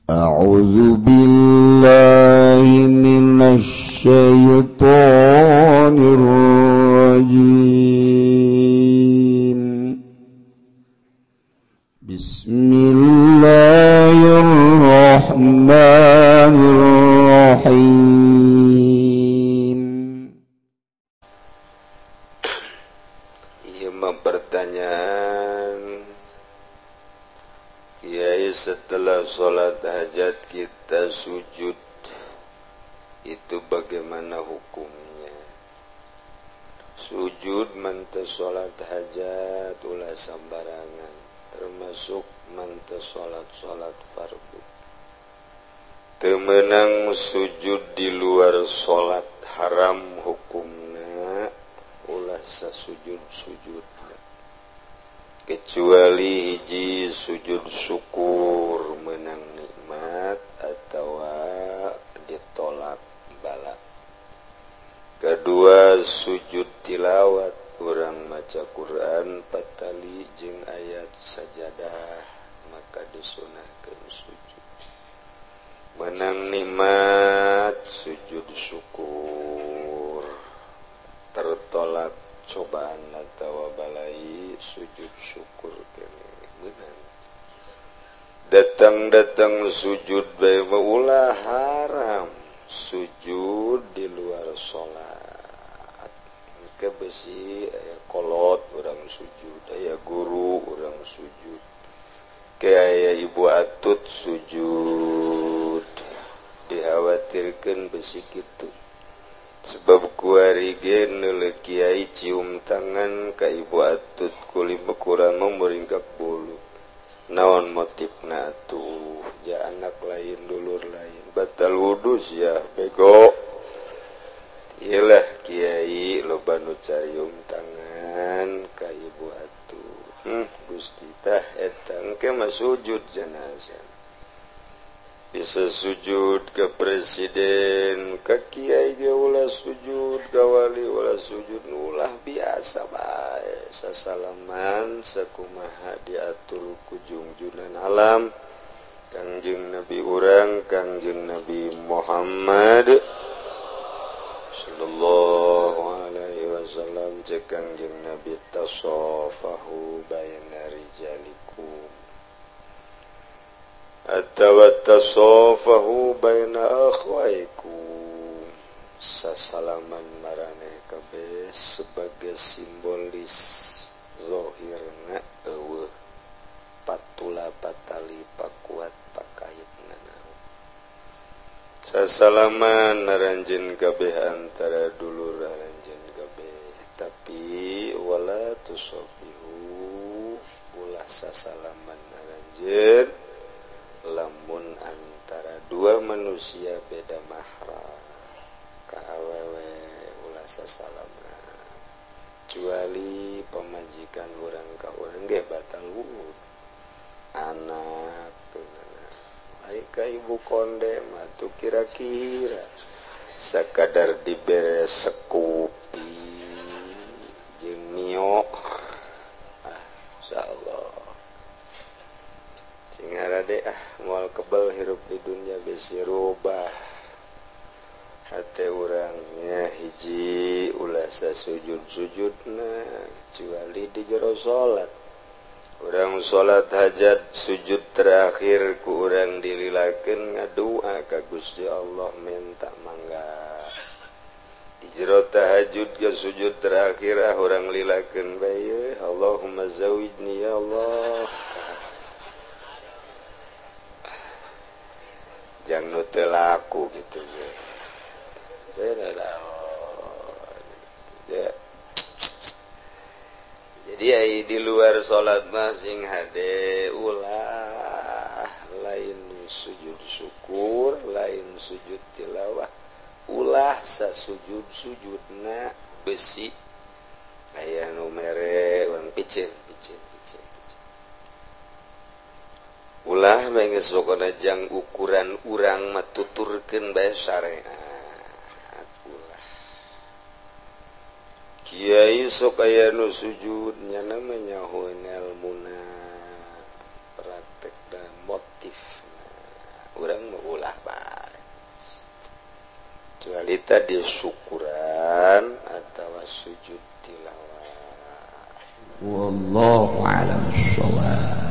A'udzu billahi minasy syaithanir rajim. Bismillahirrahmanirrahim. Ia pertanyaan, Kiai, setelah sholat hajat kita sujud, itu bagaimana hukumnya? Sujud mantes sholat hajat ulah sambarangan, termasuk mantes sholat fardu. Temenang sujud di luar sholat haram hukumna ulah sasujud-sujud, kecuali hiji sujud syukur menang nikmat atau ditolak bala. Kedua sujud tilawat, urang maca Quran patali jeung ayat sajadah, maka disunahkeun sujud. Menang nikmat sujud syukur, tertolak cobaan atau balai sujud syukur kene beunang. Datang sujud bae ulah haram, sujud di luar salat. Ke besi aya kolot urang sujud, aya guru urang sujud, ke aya ibu atut sujud, dikhawatirkeun besi kitu. Sebab kuari gen neuleuh kiai cium tangan ka ibu atut kuli kurang meringkak bulu. Naon motifna atuh? Ja anak lain dulur lain, batal wudu sia bego. Iyalah kiai loba nu cium tangan ka ibu atut. Gusti tah eta engke mah sujud jenazah. Bisa sujud ke presiden, ke kiai ge ulah sujud, ke wali ulah sujud, ulah biasa bae. Sasalaman sakumaha diatur ku junjunan alam Kangjeng Nabi urang, Kangjeng Nabi Muhammad sallallahu alaihi wasallam, cek Kangjeng Nabi tasafahu baina rijalikum atawa tasafahu baina akhwaikum. Sasalaman maraneh kabeh sebagai simbolis zahirna eueuh patula patali pakuat pakaitna. Sasalaman naranjeun kabeh antara dulur naranjeun kabeh, tapi wala tusafihu ulah sasalaman naranjeun lamun antara dua manusia beda mahram, ka awewe ulah sasalaman, kecuali pemajikan urang ka urang ge batal wudu. Anak ai ka ibu konde mah tuh kira-kira sakadar dibere sekupi jeung mio, insyaallah Singarade moal kebal hirup di dunia besi rubah hate urangnya hiji ulah sasujud-sujudna kecuali di jero salat. Urang salat hajat sujud terakhir ku urang dililakeun ngadua ka Gusti Allah minta mangga. Di jero tahajud ke sujud terakhir urang lilakeun bae Allahumma zawijni ya Allah. Jangan teu laku gitu ya. Jadi di luar salat mah sing hade ulah lain sujud syukur, lain sujud tilawah, ulah sasujud-sujudna besi aya nu mere urang picin. Ulah mengge sokona jang ukuran urang mah tuturkeun bae syariat ulah. Kiai sok aya nu sujud nya namanya ilmuna praktek dan motif kecuali tadi syukuran atau sujud tilawah. Wallahu a'lam bishawab.